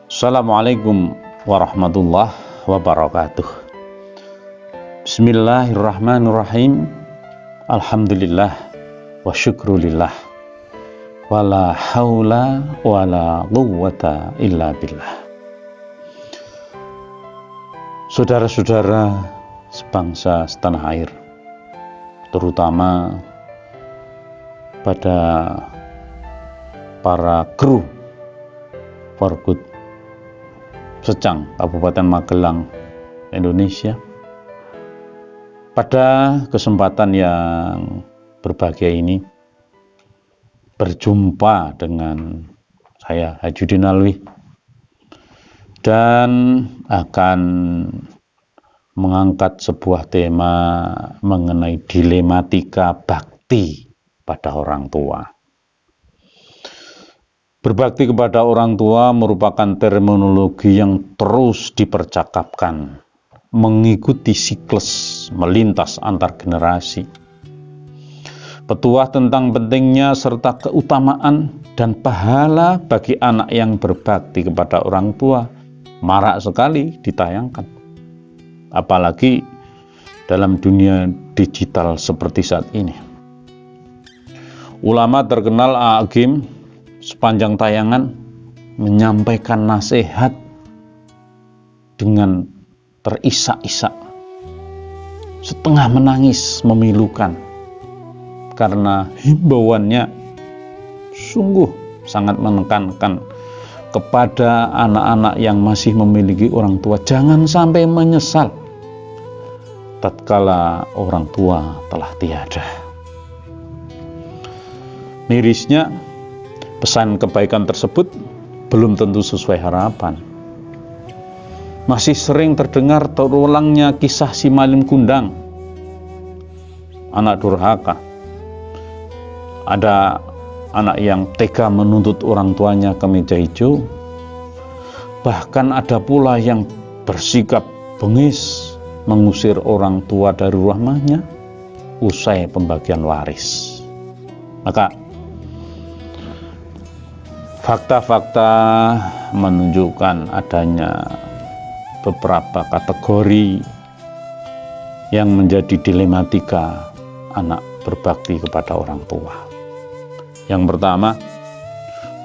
Assalamualaikum warahmatullahi wabarakatuh. Bismillahirrahmanirrahim. Alhamdulillah wa syukrulillah. Wala haula wala quwwata illa billah. Saudara-saudara sebangsa setanah air, terutama pada para kru Forkut Secang, Kabupaten Magelang, Indonesia. Pada kesempatan yang berbahagia ini, berjumpa dengan saya Hajudin Alwi dan akan mengangkat sebuah tema mengenai dilematika bakti pada orang tua. Berbakti kepada orang tua merupakan terminologi yang terus dipercakapkan, mengikuti siklus melintas antar generasi. Petuah tentang pentingnya serta keutamaan dan pahala bagi anak yang berbakti kepada orang tua marak sekali ditayangkan. Apalagi dalam dunia digital seperti saat ini. Ulama terkenal Agim sepanjang tayangan menyampaikan nasihat dengan terisak-isak, setengah menangis memilukan, karena himbauannya sungguh sangat menekankan kepada anak-anak yang masih memiliki orang tua, jangan sampai menyesal tatkala orang tua telah tiada. Mirisnya, pesan kebaikan tersebut belum tentu sesuai harapan. Masih sering terdengar terulangnya kisah si Malim Kundang, anak durhaka. Ada anak yang tega menuntut orang tuanya ke meja hijau. Bahkan ada pula yang bersikap bengis mengusir orang tua dari rumahnya usai pembagian waris. Maka fakta-fakta menunjukkan adanya beberapa kategori yang menjadi dilematika anak berbakti kepada orang tua. Yang pertama,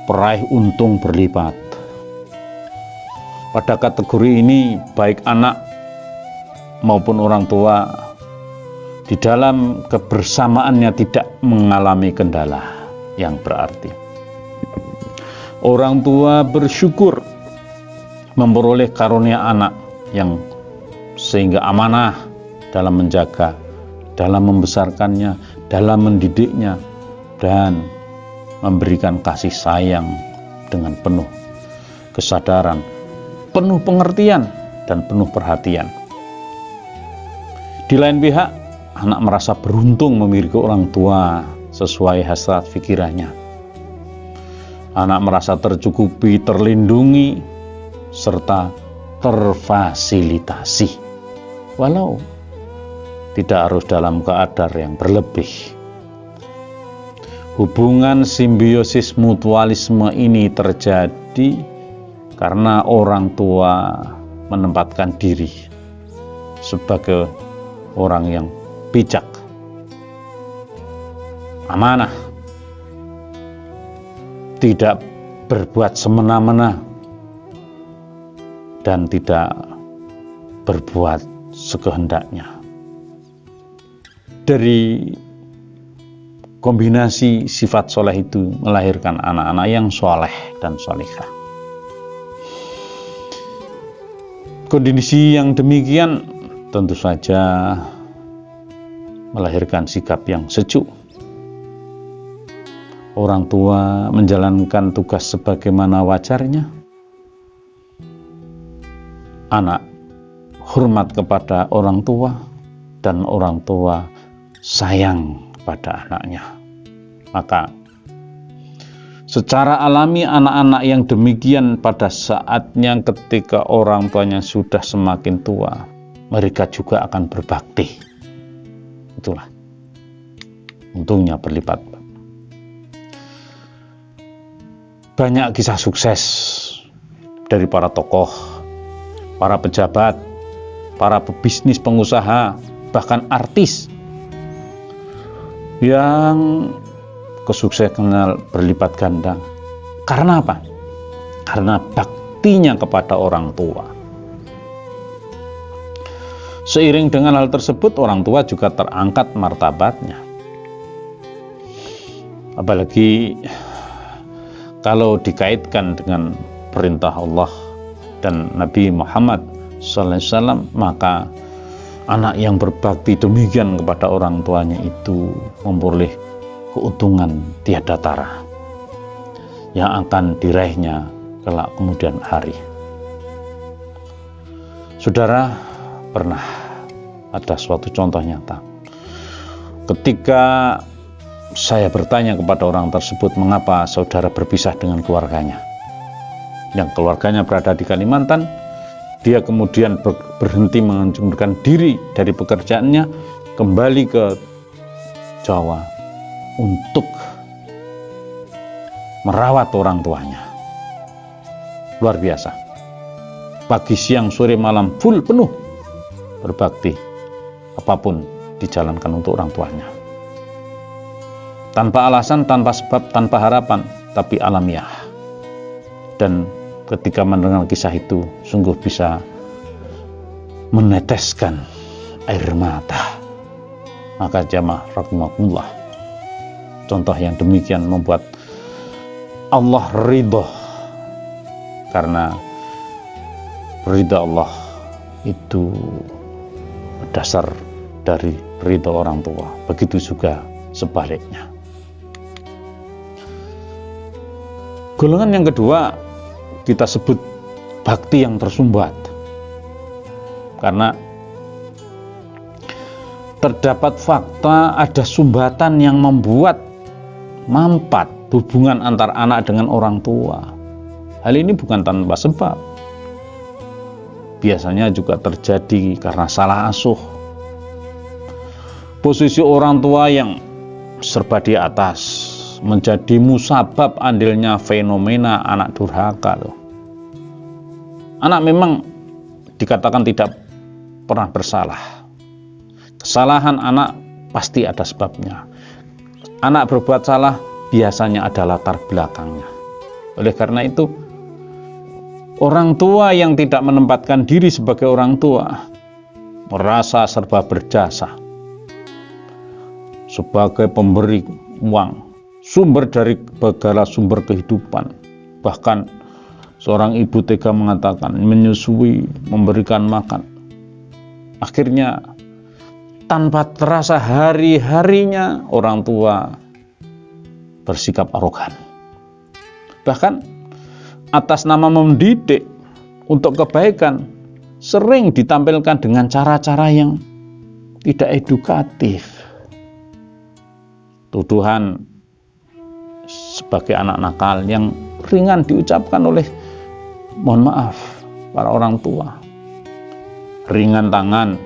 peraih untung berlipat. Pada kategori ini, baik anak maupun orang tua di dalam kebersamaannya tidak mengalami kendala yang berarti. Orang tua bersyukur memperoleh karunia anak yang sehingga amanah dalam menjaga, dalam membesarkannya, dalam mendidiknya, dan memberikan kasih sayang dengan penuh kesadaran, penuh pengertian, dan penuh perhatian. Di lain pihak, anak merasa beruntung memiliki orang tua sesuai hasrat pikirannya. Anak merasa tercukupi, terlindungi, serta terfasilitasi, walau tidak harus dalam keadaan yang berlebih. Hubungan simbiosis mutualisme ini terjadi karena orang tua menempatkan diri sebagai orang yang bijak, amanah, tidak berbuat semena-mena, dan tidak berbuat sekehendaknya. Dari kombinasi sifat soleh itu melahirkan anak-anak yang soleh dan solehah. Kondisi yang demikian tentu saja melahirkan sikap yang sejuk. Orang tua menjalankan tugas sebagaimana wajarnya. Anak hormat kepada orang tua, dan orang tua sayang pada anaknya. Maka Secara alami anak-anak yang demikian pada saatnya ketika orang tuanya sudah semakin tua, mereka juga akan berbakti. Itulah untungnya berlipat. Banyak kisah sukses dari para tokoh, para pejabat, para pebisnis, pengusaha, bahkan artis yang kesuksesannya berlipat ganda. Karena apa? Karena baktinya kepada orang tua. Seiring dengan hal tersebut, orang tua juga terangkat martabatnya. Apalagi kalau dikaitkan dengan perintah Allah dan Nabi Muhammad SAW, maka anak yang berbakti demikian kepada orang tuanya itu memperoleh keuntungan tiada tara yang akan diraihnya kelak kemudian hari. Saudara, pernah ada suatu contoh nyata ketika saya bertanya kepada orang tersebut mengapa saudara berpisah dengan keluarganya, yang keluarganya berada di Kalimantan. Dia kemudian berhenti mengundurkan diri dari pekerjaannya, kembali ke Jawa untuk merawat orang tuanya. Luar biasa. Pagi, siang, sore, malam full penuh berbakti. Apapun dijalankan untuk orang tuanya. Tanpa alasan, tanpa sebab, tanpa harapan, tapi alamiah. Dan ketika mendengar kisah itu, sungguh bisa meneteskan air mata. Maka jamaah rahimakumullah, contoh yang demikian membuat Allah ridho, karena ridho Allah itu berdasar dari ridho orang tua. Begitu juga sebaliknya. Golongan yang kedua kita sebut bakti yang tersumbat, karena terdapat fakta ada sumbatan yang membuat mampat hubungan antar anak dengan orang tua. Hal ini bukan tanpa sebab. Biasanya juga terjadi karena salah asuh. Posisi orang tua yang serba di atas menjadi musabab andilnya fenomena anak durhaka loh. Anak memang dikatakan tidak pernah bersalah. Kesalahan anak pasti ada sebabnya. Anak berbuat salah biasanya ada latar belakangnya. Oleh karena itu, orang tua yang tidak menempatkan diri sebagai orang tua merasa serba berjasa sebagai pemberi uang, sumber dari segala sumber kehidupan. Bahkan seorang ibu tega mengatakan menyusui, memberikan makan. Akhirnya tanpa terasa hari-harinya orang tua bersikap arogan. Bahkan atas nama mendidik untuk kebaikan sering ditampilkan dengan cara-cara yang tidak edukatif. Tuduhan sebagai anak nakal yang ringan diucapkan oleh, mohon maaf, para orang tua. Ringan tangan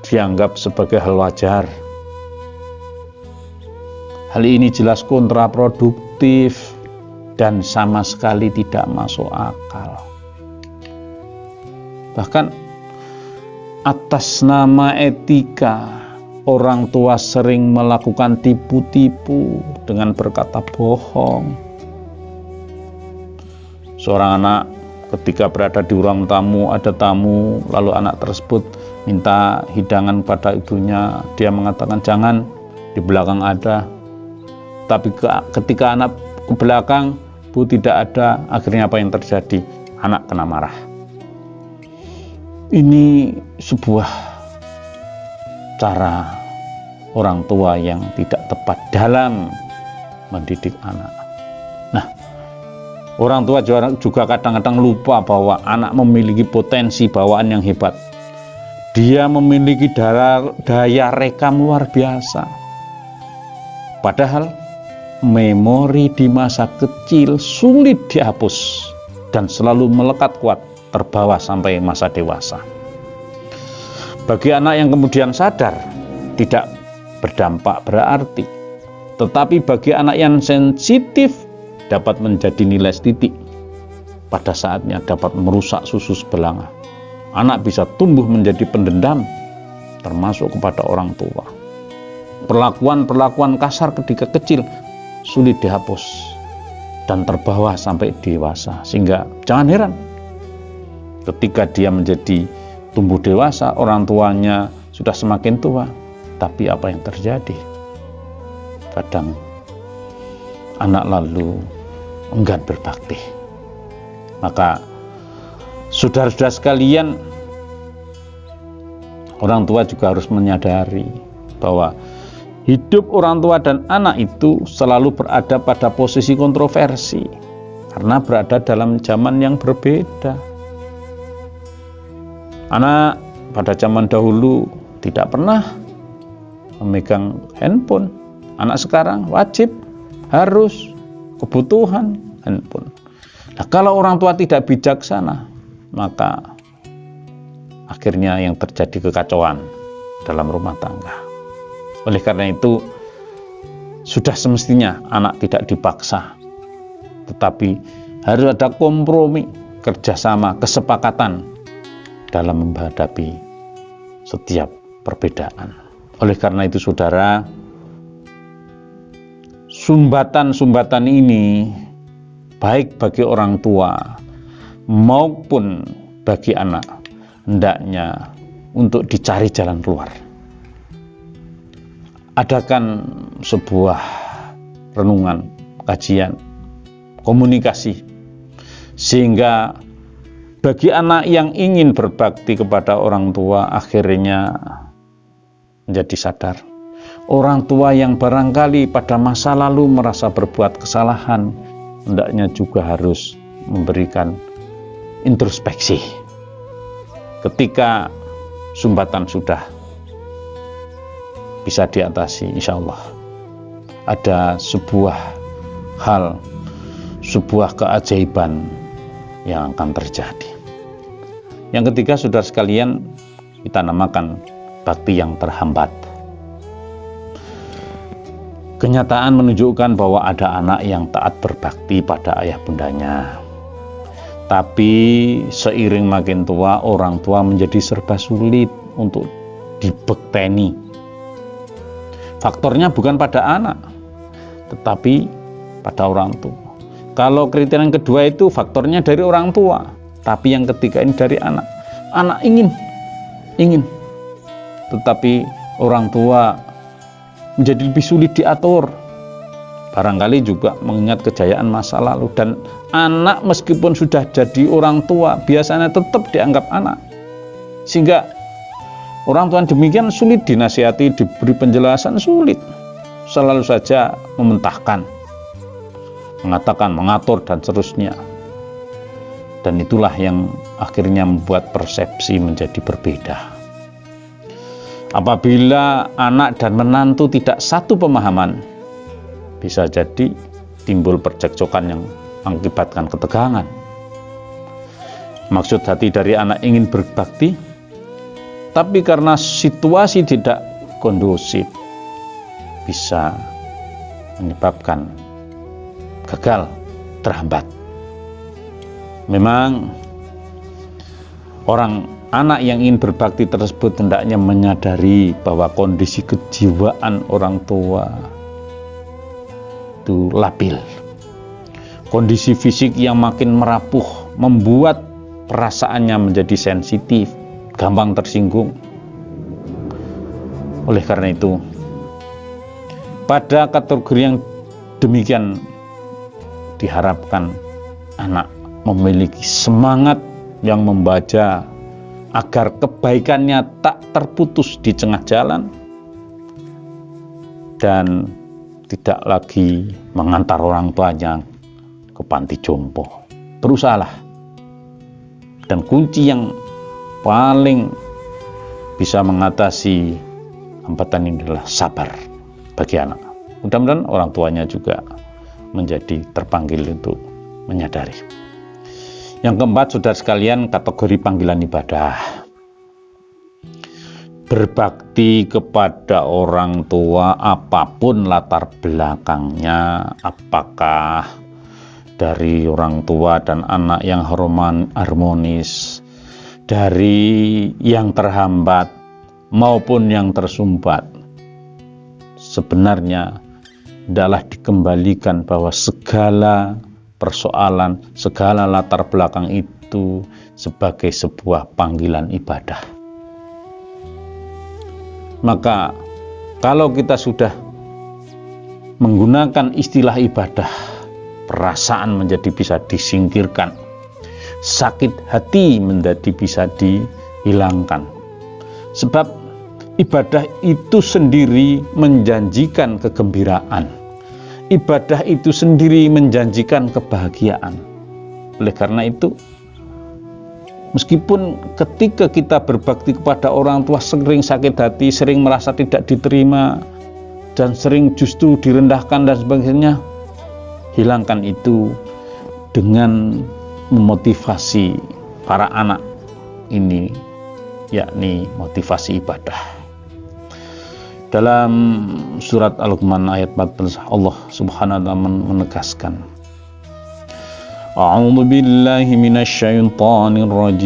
dianggap sebagai hal wajar. Hal ini jelas kontraproduktif dan sama sekali tidak masuk akal. Bahkan atas nama etika, orang tua sering melakukan tipu-tipu dengan berkata bohong. Seorang anak ketika berada di ruang tamu, ada tamu, lalu anak tersebut minta hidangan pada ibunya. Dia mengatakan jangan, di belakang ada. Tapi ketika anak ke belakang, bu tidak ada. Akhirnya apa yang terjadi? Anak kena marah. Ini sebuah cara orang tua yang tidak tepat dalam mendidik anak. Nah, orang tua juga kadang-kadang lupa bahwa anak memiliki potensi bawaan yang hebat. Dia memiliki daya rekam luar biasa. Padahal memori di masa kecil sulit dihapus dan selalu melekat kuat terbawa sampai masa dewasa. Bagi anak yang kemudian sadar, tidak berdampak berarti. Tetapi bagi anak yang sensitif, dapat menjadi nilai titik. Pada saatnya dapat merusak susu sebelanga. Anak bisa tumbuh menjadi pendendam, termasuk kepada orang tua. Perlakuan-perlakuan kasar ketika kecil sulit dihapus dan terbawa sampai dewasa. Sehingga jangan heran ketika dia menjadi tumbuh dewasa, orang tuanya sudah semakin tua. Tapi apa yang terjadi? Kadang anak lalu enggan berbakti. Maka saudara-saudara sekalian, orang tua juga harus menyadari bahwa hidup orang tua dan anak itu selalu berada pada posisi kontroversi karena berada dalam zaman yang berbeda. Anak pada zaman dahulu tidak pernah memegang handphone. Anak sekarang wajib, harus, kebutuhan handphone. Nah, kalau orang tua tidak bijaksana, maka akhirnya yang terjadi kekacauan dalam rumah tangga. Oleh karena itu, sudah semestinya anak tidak dipaksa, tetapi harus ada kompromi, kerjasama, kesepakatan dalam menghadapi setiap perbedaan. Oleh karena itu, saudara, sumbatan-sumbatan ini baik bagi orang tua maupun bagi anak hendaknya untuk dicari jalan keluar. Adakan sebuah renungan, kajian, komunikasi, sehingga bagi anak yang ingin berbakti kepada orang tua akhirnya menjadi sadar. Orang tua yang barangkali pada masa lalu merasa berbuat kesalahan, hendaknya juga harus memberikan introspeksi. Ketika sumbatan sudah bisa diatasi, insya Allah ada sebuah hal, sebuah keajaiban yang akan terjadi. Yang ketiga, saudara sekalian, kita namakan bakti yang terhambat. Kenyataan menunjukkan bahwa ada anak yang taat berbakti pada ayah bundanya. Tapi seiring makin tua, orang tua menjadi serba sulit untuk dibekteni. Faktornya bukan pada anak, tetapi pada orang tua. Kalau kriteria yang kedua itu faktornya dari orang tua, tapi yang ketiga ini dari anak. Anak ingin, tetapi orang tua menjadi lebih sulit diatur. Barangkali juga mengingat kejayaan masa lalu, dan anak meskipun sudah jadi orang tua biasanya tetap dianggap anak, sehingga orang tua demikian sulit dinasihati, diberi penjelasan sulit, selalu saja mementahkan, mengatakan, mengatur, dan seterusnya. Dan itulah yang akhirnya membuat persepsi menjadi berbeda. Apabila anak dan menantu tidak satu pemahaman, bisa jadi timbul percekcokan yang mengakibatkan ketegangan. Maksud hati dari anak ingin berbakti, tapi karena situasi tidak kondusif, bisa menyebabkan gagal, terhambat. Memang anak yang ingin berbakti tersebut hendaknya menyadari bahwa kondisi kejiwaan orang tua itu labil. Kondisi fisik yang makin merapuh membuat perasaannya menjadi sensitif, gampang tersinggung. Oleh karena itu, pada kategori yang demikian diharapkan anak memiliki semangat yang membaca agar kebaikannya tak terputus di tengah jalan dan tidak lagi mengantar orang tuanya ke panti jompo. Berusahalah, dan kunci yang paling bisa mengatasi hambatan ini adalah sabar bagi anak. Mudah-mudahan orang tuanya juga menjadi terpanggil untuk menyadari. Yang keempat, saudara sekalian, kategori panggilan ibadah. Berbakti kepada orang tua apapun latar belakangnya, apakah dari orang tua dan anak yang harmonis, dari yang terhambat maupun yang tersumbat, sebenarnya adalah dikembalikan bahwa segala persoalan, segala latar belakang itu sebagai sebuah panggilan ibadah. Maka kalau kita sudah menggunakan istilah ibadah, perasaan menjadi bisa disingkirkan, sakit hati menjadi bisa dihilangkan. Sebab ibadah itu sendiri menjanjikan kegembiraan. Ibadah itu sendiri menjanjikan kebahagiaan. Oleh karena itu, meskipun ketika kita berbakti kepada orang tua sering sakit hati, sering merasa tidak diterima, dan sering justru direndahkan dan sebagainya, hilangkan itu dengan memotivasi para anak ini, yakni motivasi ibadah. Dalam surat Al-Luqman ayat 14, Allah Subhanahu wa taala menegaskan, A'udzu billahi minasyaitonir rajim.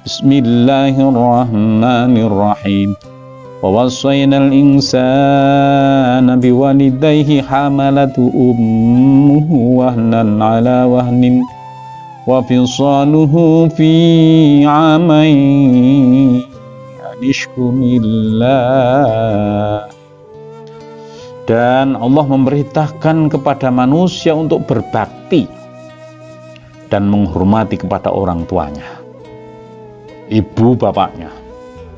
Bismillahirrahmanirrahim. Wa wassaynal insana biwalidayhi hamalatu ummuhu wahnan 'ala wahnin wa fisaluhu fi 'amain Nishkumillah. Dan Allah memerintahkan kepada manusia untuk berbakti dan menghormati kepada orang tuanya, ibu bapaknya,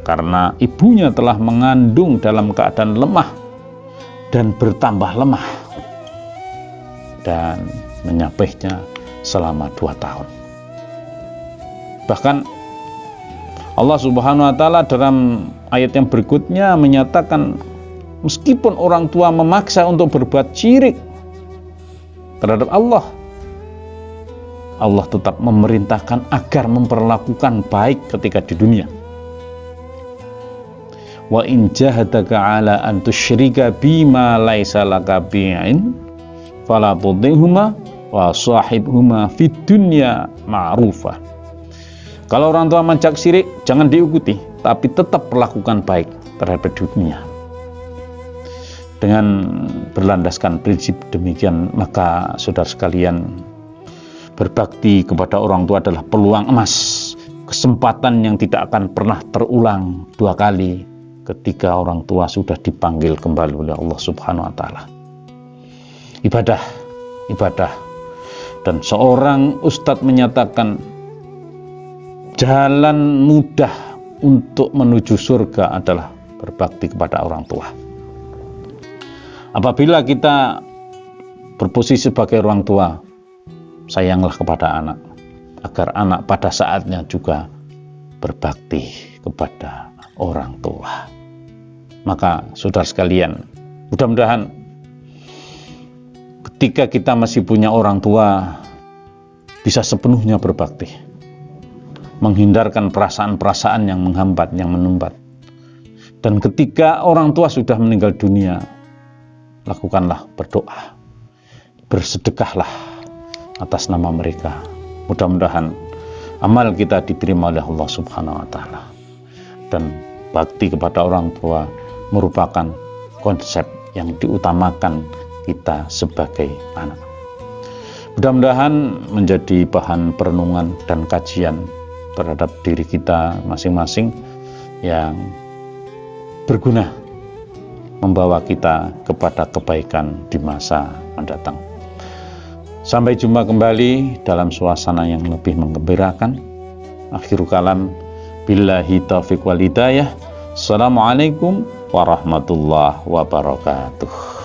karena ibunya telah mengandung dalam keadaan lemah dan bertambah lemah dan menyapihnya selama 2 tahun. Bahkan Allah Subhanahu wa taala dalam ayat yang berikutnya menyatakan, meskipun orang tua memaksa untuk berbuat syirik terhadap Allah, Allah tetap memerintahkan agar memperlakukan baik ketika di dunia. Wa in jahadaka ala an tusyrika bima laisa laka bi'in fala tudihuma wa sahibhuma fid dunya ma'rufah. Kalau orang tua mengajak syirik, jangan diikuti, tapi tetap perlakukan baik terhadap dunia. Dengan berlandaskan prinsip demikian, maka saudara sekalian, berbakti kepada orang tua adalah peluang emas, kesempatan yang tidak akan pernah terulang 2 kali ketika orang tua sudah dipanggil kembali oleh Allah Subhanahu wa taala. Ibadah. Dan seorang ustadz menyatakan, jalan mudah untuk menuju surga adalah berbakti kepada orang tua. Apabila kita berposisi sebagai orang tua, sayanglah kepada anak, agar anak pada saatnya juga berbakti kepada orang tua. Maka saudara sekalian, mudah-mudahan ketika kita masih punya orang tua, bisa sepenuhnya berbakti, menghindarkan perasaan-perasaan yang menghambat, yang menumbat. Dan ketika orang tua sudah meninggal dunia, lakukanlah berdoa, bersedekahlah atas nama mereka. Mudah-mudahan amal kita diterima oleh Allah Subhanahu wa taala. Dan bakti kepada orang tua merupakan konsep yang diutamakan kita sebagai anak. Mudah-mudahan menjadi bahan perenungan dan kajian terhadap diri kita masing-masing yang berguna, membawa kita kepada kebaikan di masa mendatang. Sampai jumpa kembali dalam suasana yang lebih menggembirakan. Akhirul kalam, billahi taufiq wal hidayah. Assalamualaikum warahmatullahi wabarakatuh.